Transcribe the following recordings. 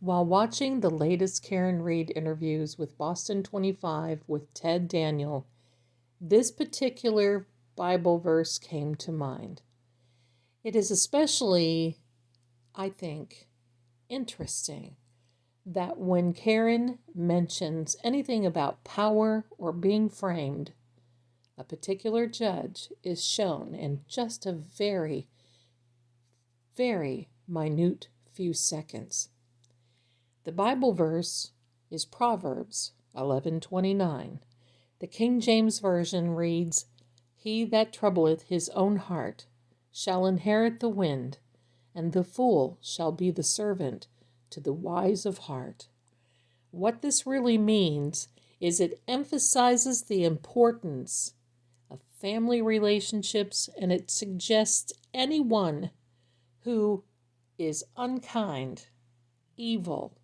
While watching the latest Karen Reed interviews with Boston 25 with Ted Daniel, this particular Bible verse came to mind. It is especially, I think, interesting that when Karen mentions anything about power or being framed, a particular judge is shown in just a very, very minute few seconds. The Bible verse is Proverbs 11:29. The King James Version reads, "He that troubleth his own heart shall inherit the wind, and the fool shall be the servant to the wise of heart." What this really means is it emphasizes the importance of family relationships, and it suggests anyone who is unkind, evil,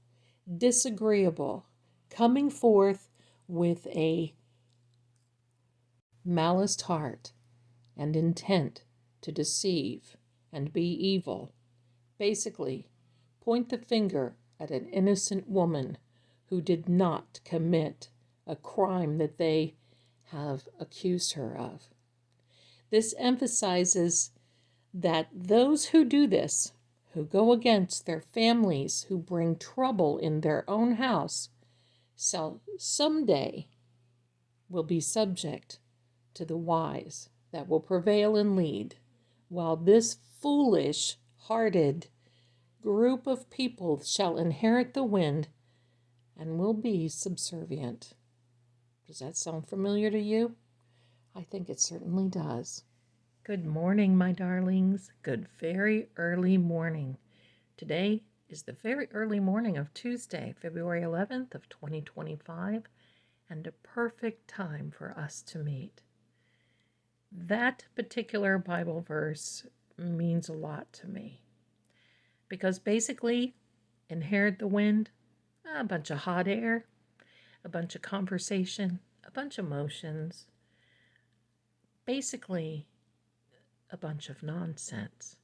disagreeable, coming forth with a maliced heart and intent to deceive and be evil, basically point the finger at an innocent woman who did not commit a crime that they have accused her of. This emphasizes that those who do this, who go against their families, who bring trouble in their own house, someday will be subject to the wise that will prevail and lead, while this foolish-hearted group of people shall inherit the wind and will be subservient. Does that sound familiar to you? I think it certainly does. Good morning, my darlings. Good very early morning. Today is the very early morning of Tuesday, February 11th of 2025, and a perfect time for us to meet. That particular Bible verse means a lot to me because basically, inherit the wind, a bunch of hot air, a bunch of conversation, a bunch of emotions, basically a bunch of nonsense.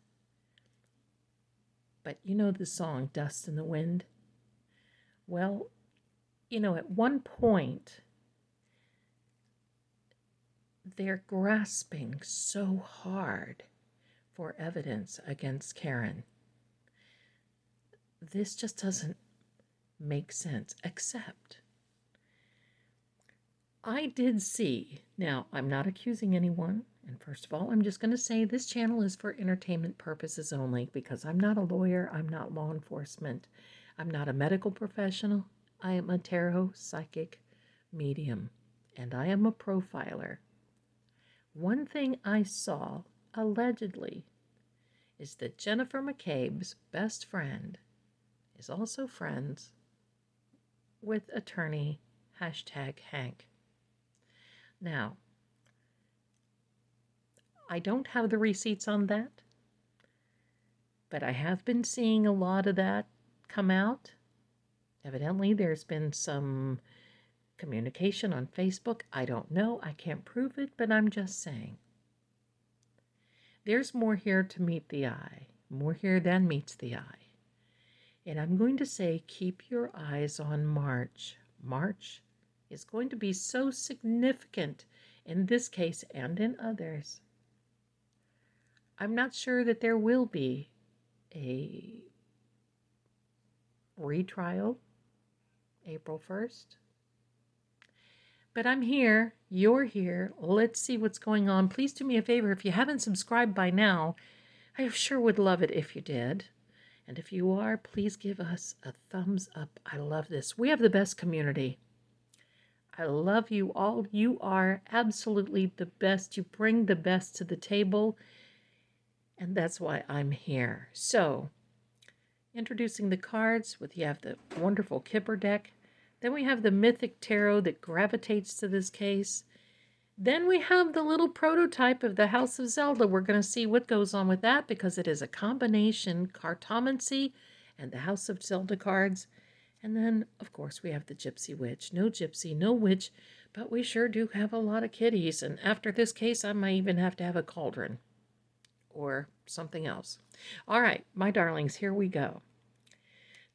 But you know the song, Dust in the Wind? Well, at one point, they're grasping so hard for evidence against Karen. This just doesn't make sense, except I did see, now I'm not accusing anyone, and first of all, I'm just going to say this channel is for entertainment purposes only because I'm not a lawyer, I'm not law enforcement, I'm not a medical professional, I am a tarot psychic medium, and I am a profiler. One thing I saw, allegedly, is that Jennifer McCabe's best friend is also friends with attorney #Hank. Now, I don't have the receipts on that, but I have been seeing a lot of that come out. Evidently, there's been some communication on Facebook. I don't know. I can't prove it, but I'm just saying. There's more here to meet the eye, more here than meets the eye. And I'm going to say, keep your eyes on March. March is going to be so significant in this case and in others. I'm not sure that there will be a retrial April 1st. But I'm here, you're here, let's see what's going on. Please do me a favor, if you haven't subscribed by now, I sure would love it if you did. And if you are, please give us a thumbs up. I love this. We have the best community. I love you all. You are absolutely the best. You bring the best to the table, and that's why I'm here. So, introducing the cards, you have the wonderful Kipper deck. Then we have the Mythic Tarot that gravitates to this case. Then we have the little prototype of the House of Zelda. We're going to see what goes on with that because it is a combination Cartomancy and the House of Zelda cards. And then, of course, we have the Gypsy Witch. No gypsy, no witch, but we sure do have a lot of kitties. And after this case, I might even have to have a cauldron or something else. All right, my darlings, here we go.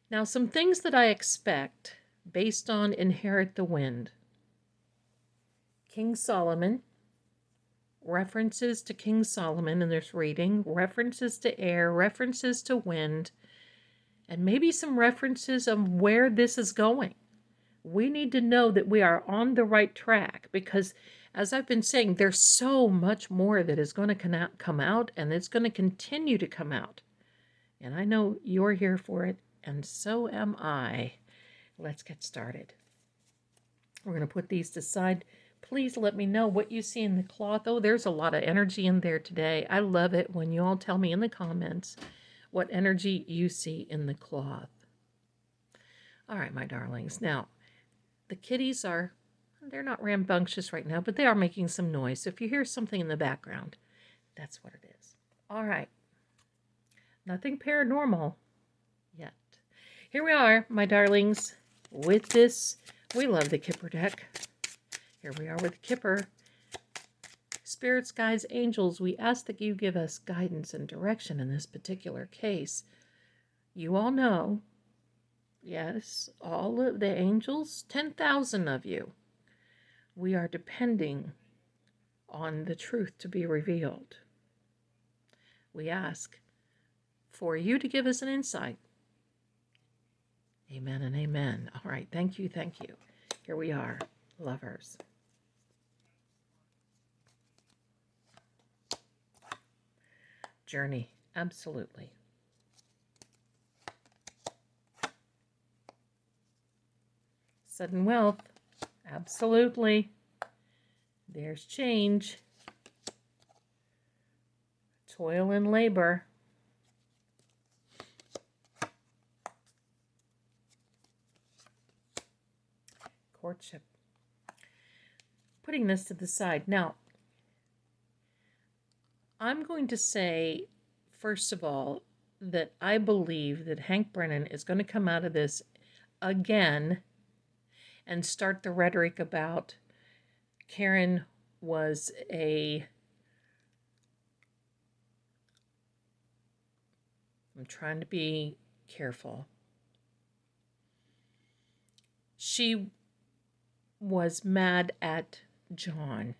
Now, some things that I expect based on Inherit the Wind. King Solomon, references to King Solomon in this reading, references to air, references to wind, and maybe some references of where this is going. We need to know that we are on the right track because, as I've been saying, there's so much more that is going to come out, and it's going to continue to come out. And I know you're here for it, and so am I. Let's get started. We're going to put these aside. Please let me know what you see in the cloth. Oh, there's a lot of energy in there today. I love it when you all tell me in the comments what energy you see in the cloth. All right, my darlings. Now, the kitties they're not rambunctious right now, but they are making some noise. So if you hear something in the background, that's what it is. All right. Nothing paranormal yet. Here we are, my darlings, with this. We love the Kipper deck. Here we are with Kipper. Spirits, guides, angels, we ask that you give us guidance and direction in this particular case. You all know, yes, all of the angels, 10,000 of you, we are depending on the truth to be revealed. We ask for you to give us an insight. Amen and amen. All right, thank you, thank you. Here we are, lovers. Journey, absolutely. Sudden wealth, absolutely. There's change. Toil and labor. Courtship. Putting this to the side. Now, I'm going to say, first of all, that I believe that Hank Brennan is going to come out of this again and start the rhetoric about Karen was I'm trying to be careful. She was mad at John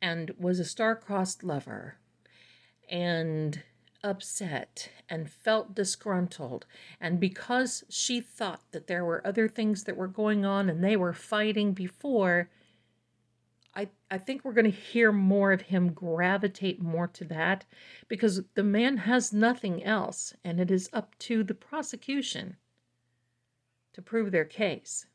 and was a star-crossed lover and upset and felt disgruntled. And because she thought that there were other things that were going on and they were fighting before, I think we're going to hear more of him gravitate more to that because the man has nothing else, and it is up to the prosecution to prove their case.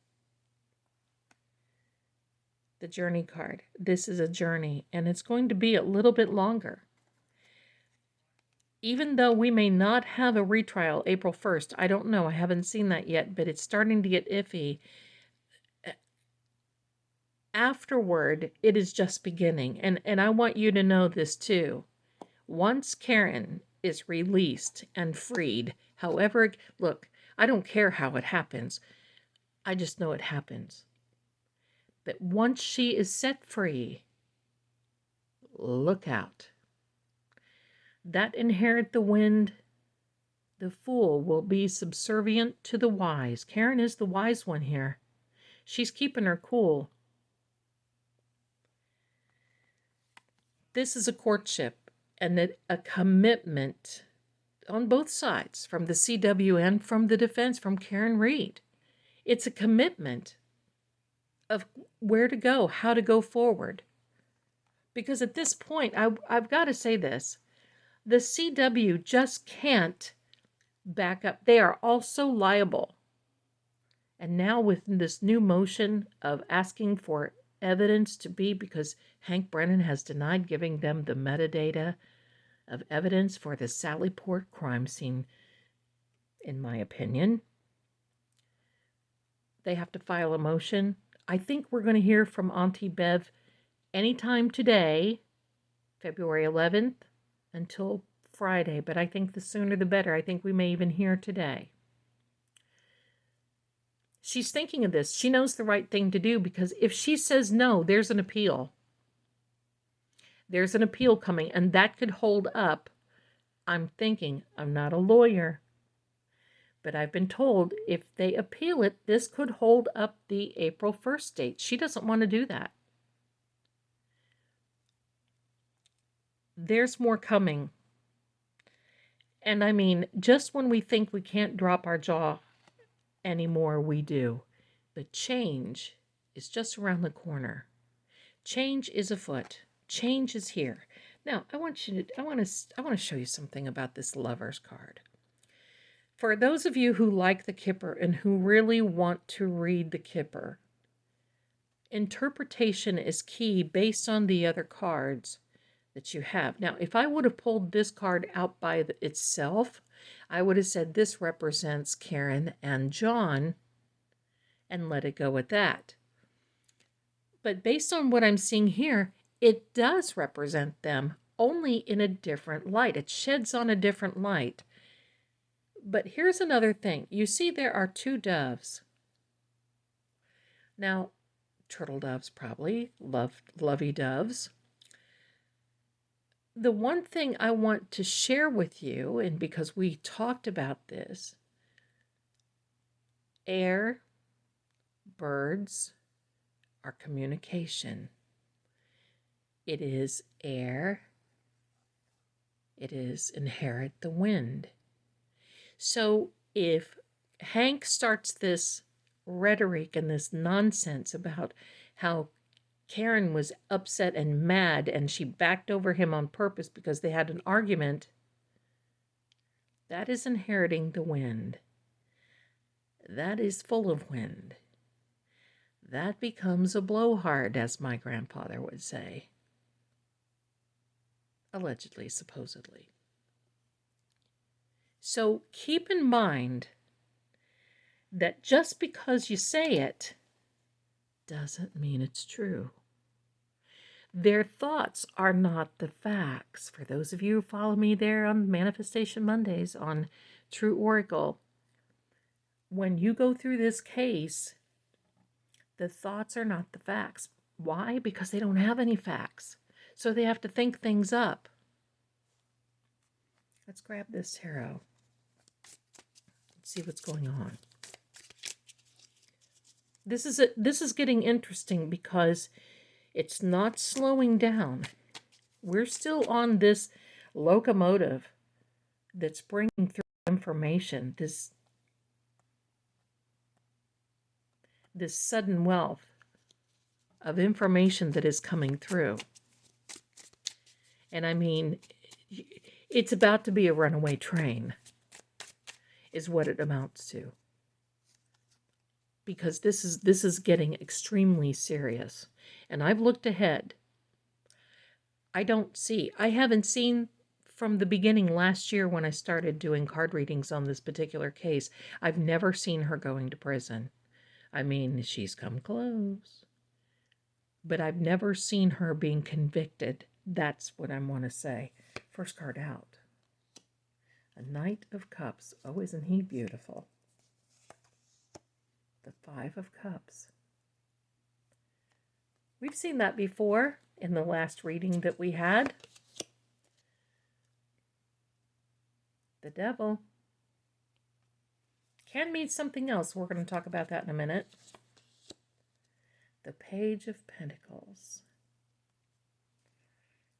The journey card. This is a journey, and it's going to be a little bit longer. Even though we may not have a retrial April 1st, I don't know, I haven't seen that yet, but it's starting to get iffy. Afterward, it is just beginning, and I want you to know this too. Once Karen is released and freed, however, look, I don't care how it happens. I just know it happens. But once she is set free, look out. That Inherit the Wind, the fool will be subservient to the wise. Karen is the wise one here. She's keeping her cool. This is a courtship and a commitment on both sides, from the CW and from the defense, from Karen Reed. It's a commitment of where to go, how to go forward. Because at this point, I've got to say this, the CW just can't back up. They are also liable. And now with this new motion of asking for evidence to be, because Hank Brennan has denied giving them the metadata of evidence for the Sallyport crime scene, in my opinion, they have to file a motion. I think we're going to hear from Auntie Bev anytime today, February 11th, until Friday, but I think the sooner the better. I think we may even hear today. She's thinking of this. She knows the right thing to do, because if she says no, there's an appeal. There's an appeal coming, and that could hold up. I'm thinking, I'm not a lawyer, But I've been told if they appeal it, this could hold up the April 1st date. She doesn't want to do that. There's more coming. And I mean, just when we think we can't drop our jaw anymore, we do. The change is just around the corner. Change is afoot. Change is here. Now, I want to show you something about this Lover's card. For those of you who like the Kipper and who really want to read the Kipper, interpretation is key based on the other cards that you have. Now, if I would have pulled this card out by itself, I would have said this represents Karen and John and let it go at that. But based on what I'm seeing here, it does represent them, only in a different light. It sheds on a different light. But here's another thing. You see there are two doves. Now, turtle doves probably, lovey doves. The one thing I want to share with you, and because we talked about this, air, birds, are communication. It is air. It is inherit the wind. So if Hank starts this rhetoric and this nonsense about how Karen was upset and mad and she backed over him on purpose because they had an argument, that is inheriting the wind. That is full of wind. That becomes a blowhard, as my grandfather would say. Allegedly, supposedly. So keep in mind that just because you say it doesn't mean it's true. Their thoughts are not the facts. For those of you who follow me there on Manifestation Mondays on True Oracle, when you go through this case, the thoughts are not the facts. Why? Because they don't have any facts. So they have to think things up. Let's grab this tarot. Let's see what's going on. This is getting interesting because it's not slowing down. We're still on this locomotive that's bringing through information, this sudden wealth of information that is coming through. And I mean, it's about to be a runaway train, is what it amounts to. Because this is getting extremely serious. And I've looked ahead. I haven't seen from the beginning last year when I started doing card readings on this particular case, I've never seen her going to prison. I mean, she's come close. But I've never seen her being convicted. That's what I want to say. First card out. A Knight of Cups. Oh, isn't he beautiful? The Five of Cups. We've seen that before in the last reading that we had. The Devil. Can mean something else. We're going to talk about that in a minute. The Page of Pentacles.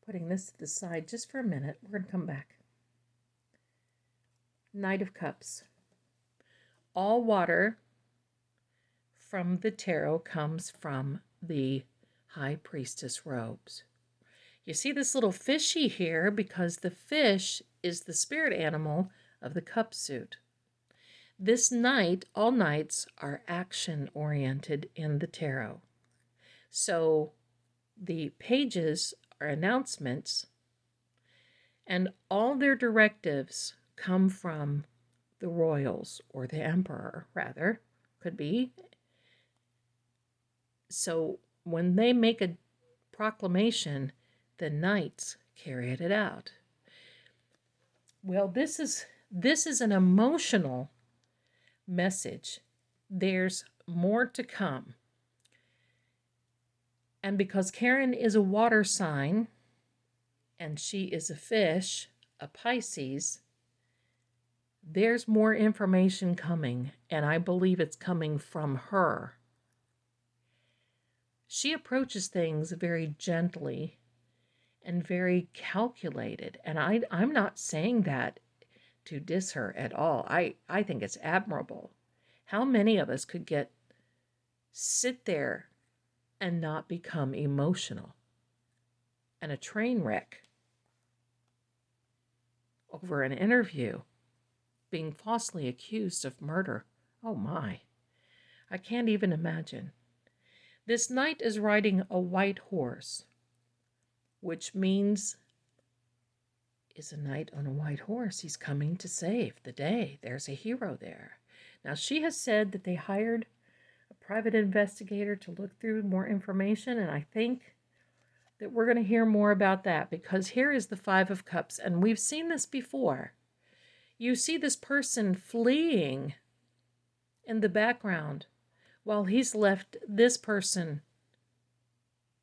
Putting this to the side just for a minute. We're going to come back. Knight of Cups. All water from the tarot comes from the High Priestess robes. You see this little fishy here because the fish is the spirit animal of the cup suit. This knight, all knights are action-oriented in the tarot. So the pages are announcements, and all their directives come from the royals, or the emperor, rather, could be. So when they make a proclamation, the knights carry it out. Well, this is an emotional message. There's more to come. And because Karen is a water sign, and she is a fish, a Pisces, There's more information coming, and I believe it's coming from her. She approaches things very gently and very calculated. And I'm not saying that to diss her at all. I think it's admirable. How many of us could sit there and not become emotional and a train wreck over an interview, being falsely accused of murder? Oh my, I can't even imagine. This knight is riding a white horse, which means is a knight on a white horse. He's coming to save the day. There's a hero there. Now, she has said that they hired a private investigator to look through more information, and I think that we're going to hear more about that, because here is the Five of Cups, and we've seen this before. You see this person fleeing in the background while he's left this person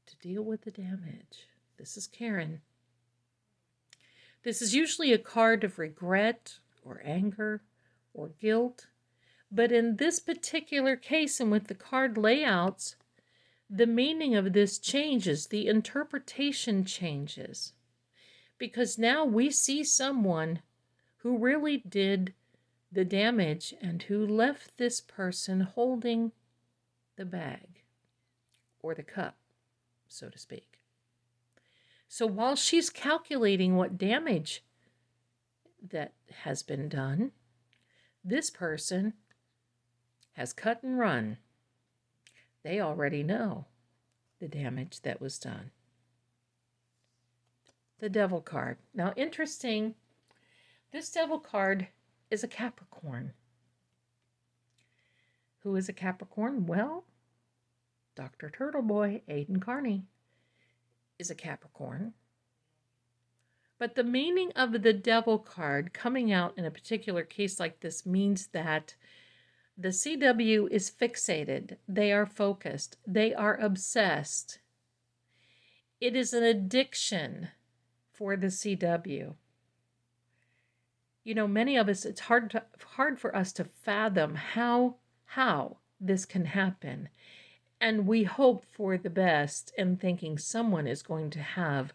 to deal with the damage. This is Karen. This is usually a card of regret or anger or guilt. But in this particular case, and with the card layouts, the meaning of this changes. The interpretation changes. Because now we see someone who really did the damage and who left this person holding the bag or the cup, so to speak. So while she's calculating what damage that has been done, this person has cut and run. They already know the damage that was done. The Devil card. Now, interesting, this Devil card is a Capricorn. Who is a Capricorn? Well, Dr. Turtleboy, Aiden Carney, is a Capricorn. But the meaning of the Devil card coming out in a particular case like this means that the CW is fixated. They are focused. They are obsessed. It is an addiction for the CW. You know, many of us, it's hard for us to fathom how this can happen. And we hope for the best in thinking someone is going to have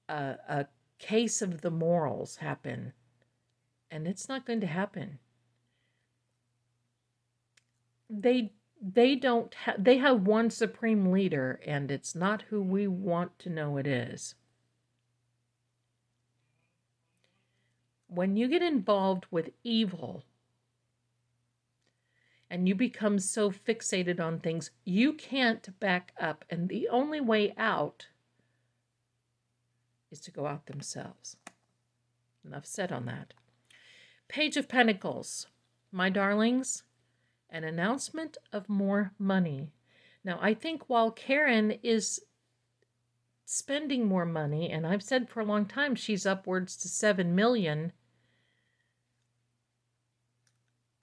a case of the morals happen. And it's not going to happen. They have one supreme leader, and it's not who we want to know it is. When you get involved with evil, and you become so fixated on things, you can't back up. And the only way out is to go out themselves. Enough said on that. Page of Pentacles. My darlings, an announcement of more money. Now, I think while Karen is spending more money, and I've said for a long time she's upwards to $7 million,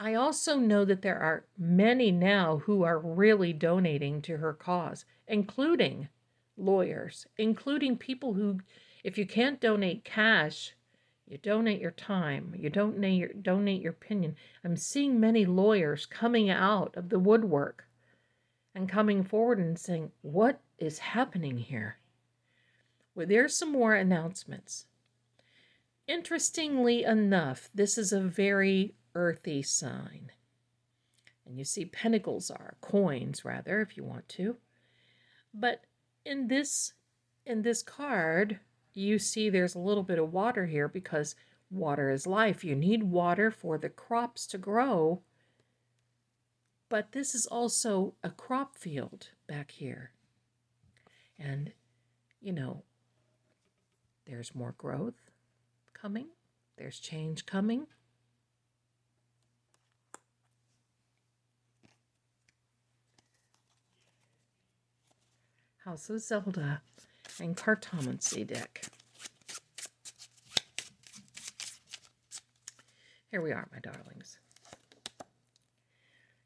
I also know that there are many now who are really donating to her cause, including lawyers, including people who, if you can't donate cash, you donate your time, you donate your opinion. I'm seeing many lawyers coming out of the woodwork and coming forward and saying, what is happening here? Well, there's some more announcements. Interestingly enough, this is a very earthy sign. And you see pentacles are coins, rather, if you want to. But in this card, you see there's a little bit of water here because water is life. You need water for the crops to grow. But this is also a crop field back here. And, you know, there's more growth coming. There's change coming. House of Zelda and Cartomancy deck. Here we are, my darlings.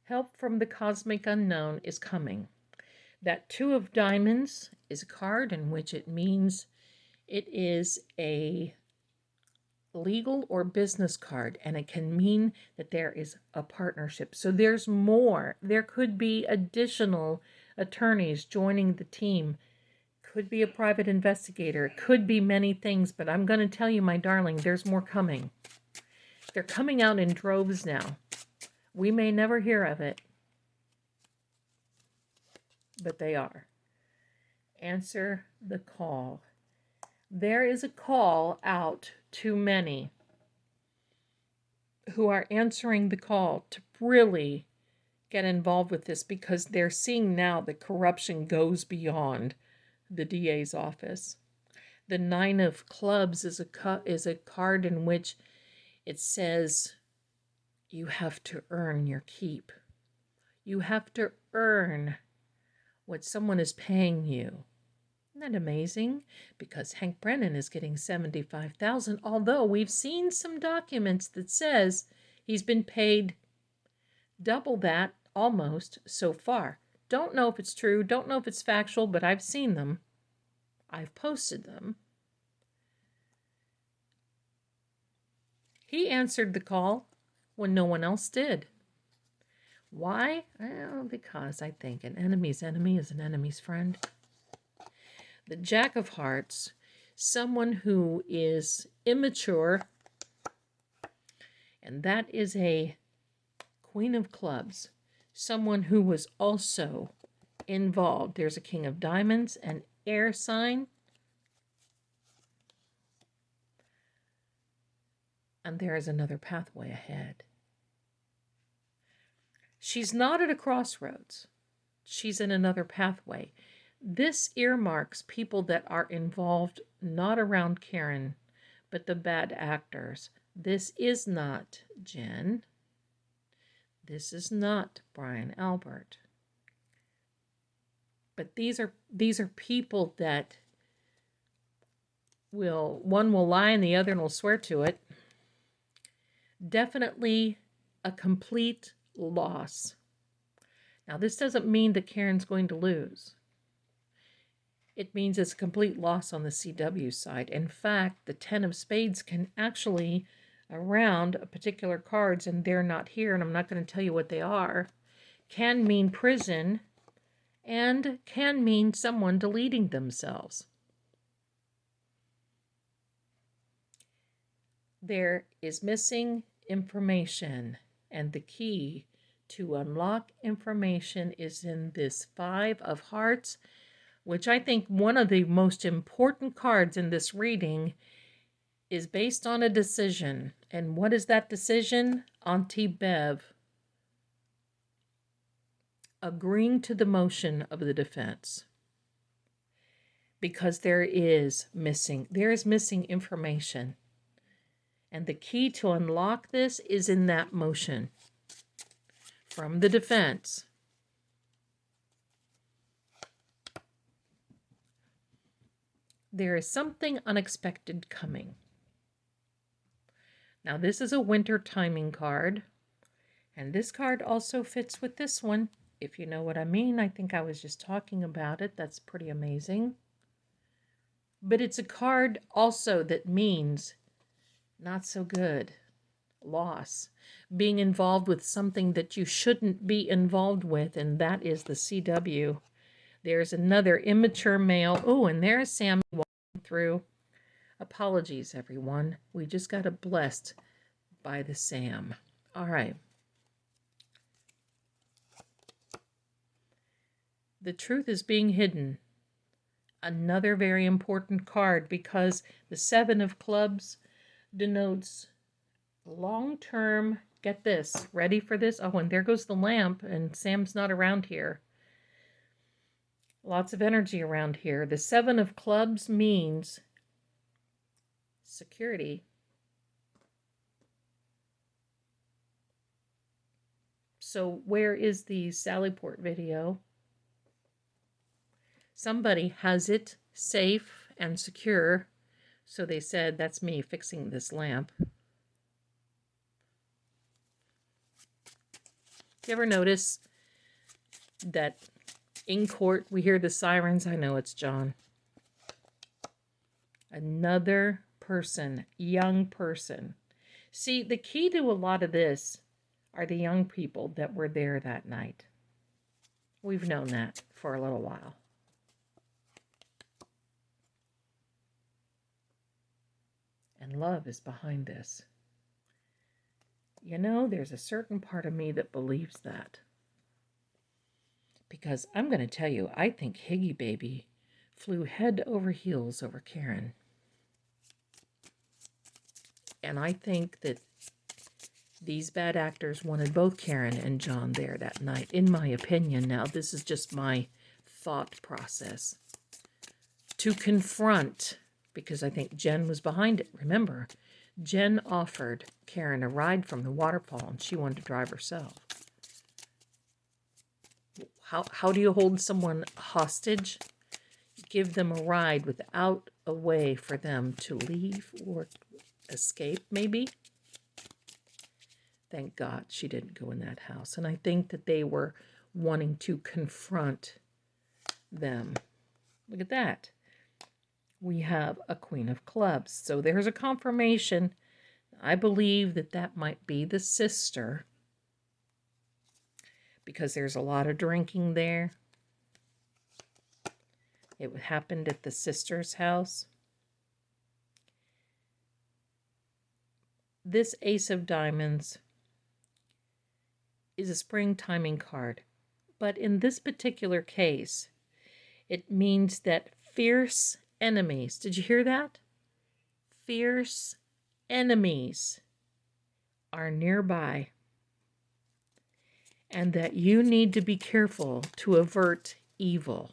Help from the cosmic unknown is coming. That Two of Diamonds is a card in which it means it is a legal or business card, and it can mean that there is a partnership. So there's more. There could be additional attorneys joining the team. Could be a private investigator. It could be many things, but I'm going to tell you, my darling, there's more coming. They're coming out in droves now. We may never hear of it, but they are. Answer the call. There is a call out to many who are answering the call to really get involved with this, because they're seeing now that corruption goes beyond the DA's office. The 9 of Clubs is a card in which it says you have to earn your keep. You have to earn what someone is paying you. Isn't that amazing? Because Hank Brennan is getting $75,000, although we've seen some documents that says he's been paid double that almost so far. Don't know if it's true, don't know if it's factual, but I've seen them. I've posted them. He answered the call when no one else did. Why? Well, because I think an enemy's enemy is an enemy's friend. The Jack of Hearts, someone who is immature, and that is a Queen of Clubs, someone who was also involved. There's a King of Diamonds, an air sign, and there is another pathway ahead. She's not at a crossroads. She's in another pathway. This earmarks people that are involved not around Karen, but the bad actors. This is not Jen. This is not Brian Albert. But these are people that one will lie and the other will swear to it. Definitely a complete loss. Now, this doesn't mean that Karen's going to lose. It means it's a complete loss on the CW side. In fact, the 10 of Spades can actually, around particular cards, and they're not here, and I'm not going to tell you what they are, can mean prison and can mean someone deleting themselves. There is missing information, and the key to unlock information is in this 5 of Hearts, which I think one of the most important cards in this reading is based on a decision. And what is that decision? Auntie Bev agreeing to the motion of the defense. Because there is missing information. And the key to unlock this is in that motion from the defense. There is something unexpected coming. Now, this is a winter timing card, and this card also fits with this one, if you know what I mean. I think I was just talking about it. That's pretty amazing. But it's a card also that means not so good, loss, being involved with something that you shouldn't be involved with, and that is the CW. There's another immature male. Oh, and there's Sam walking through. Apologies, everyone. We just got blessed by the Sam. All right. The truth is being hidden. Another very important card, because the 7 of Clubs denotes long-term, get this, ready for this? Oh, and there goes the lamp, and Sam's not around here. Lots of energy around here. The 7 of Clubs means security. So where is the Sallyport video? Somebody has it safe and secure. So they said, that's me fixing this lamp. You ever notice that in court we hear the sirens? I know it's John. Another person, young person. See, the key to a lot of this are the young people that were there that night. We've known that for a little while. And love is behind this. You know, there's a certain part of me that believes that. Because I'm going to tell you, I think Higgy Baby flew head over heels over Karen. And I think that these bad actors wanted both Karen and John there that night, in my opinion. Now, this is just my thought process. To confront, because I think Jen was behind it. Remember, Jen offered Karen a ride from the waterfall, and she wanted to drive herself. How do you hold someone hostage? Give them a ride without a way for them to leave or escape, maybe? Thank God she didn't go in that house. And I think that they were wanting to confront them. Look at that. We have a Queen of Clubs. So there's a confirmation. I believe that that might be the sister, because there's a lot of drinking there. It happened at the sister's house. This Ace of Diamonds is a spring timing card. But in this particular case, it means that fierce enemies, did you hear that? Fierce enemies are nearby. And that you need to be careful to avert evil.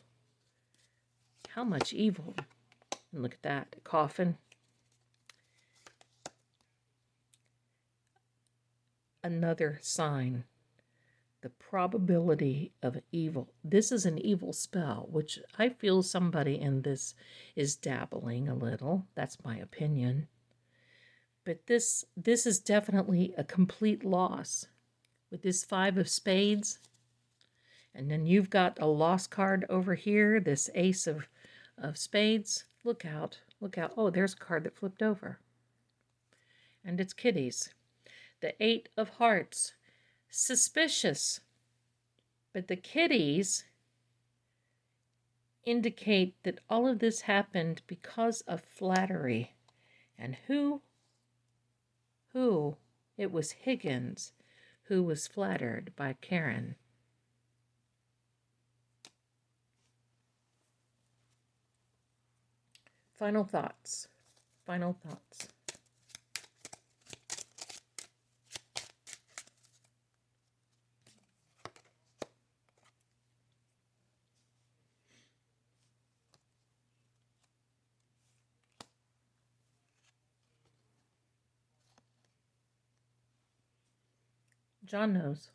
How much evil? And look at that, a coffin. Another sign. The probability of evil. This is an evil spell, which I feel somebody in this is dabbling a little. That's my opinion. But this is definitely a complete loss. With this 5 of spades. And then you've got a lost card over here, this Ace of spades. Look out, look out. Oh, there's a card that flipped over. And it's kitties. The 8 of hearts. Suspicious. But the kitties indicate that all of this happened because of flattery. And who? It was Higgins, who was flattered by Karen. Final thoughts. Final thoughts. John knows.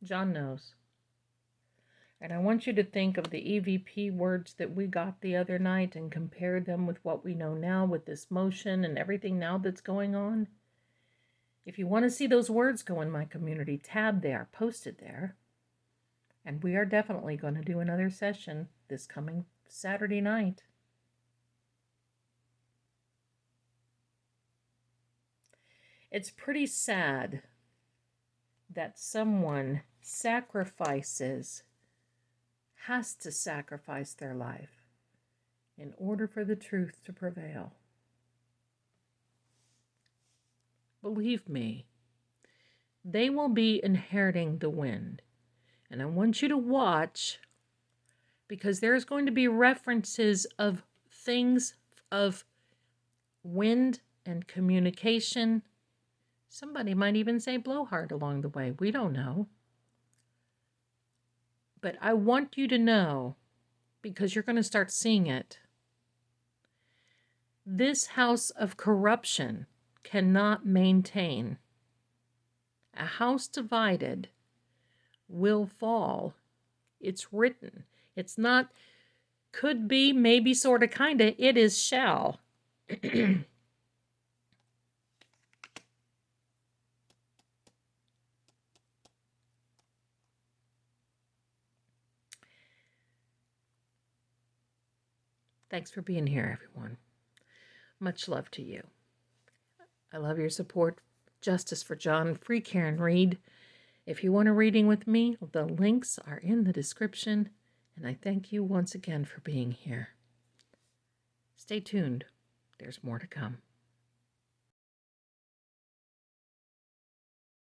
John knows. And I want you to think of the EVP words that we got the other night and compare them with what we know now with this motion and everything now that's going on. If you want to see those words go in my community tab, they are posted there. And we are definitely going to do another session this coming Saturday night. It's pretty sad that someone has to sacrifice their life in order for the truth to prevail. Believe me, they will be inheriting the wind. And I want you to watch, because there's going to be references of things of wind and communication. Somebody might even say blowhard along the way. We don't know. But I want you to know, because you're going to start seeing it. This house of corruption cannot maintain. A house divided will fall. It's written. It's not could be, maybe, sort of, kind of. It is shall. Thanks for being here, everyone. Much love to you. I love your support. Justice for John, free Karen Reed. If you want a reading with me, the links are in the description, and I thank you once again for being here. Stay tuned. There's more to come.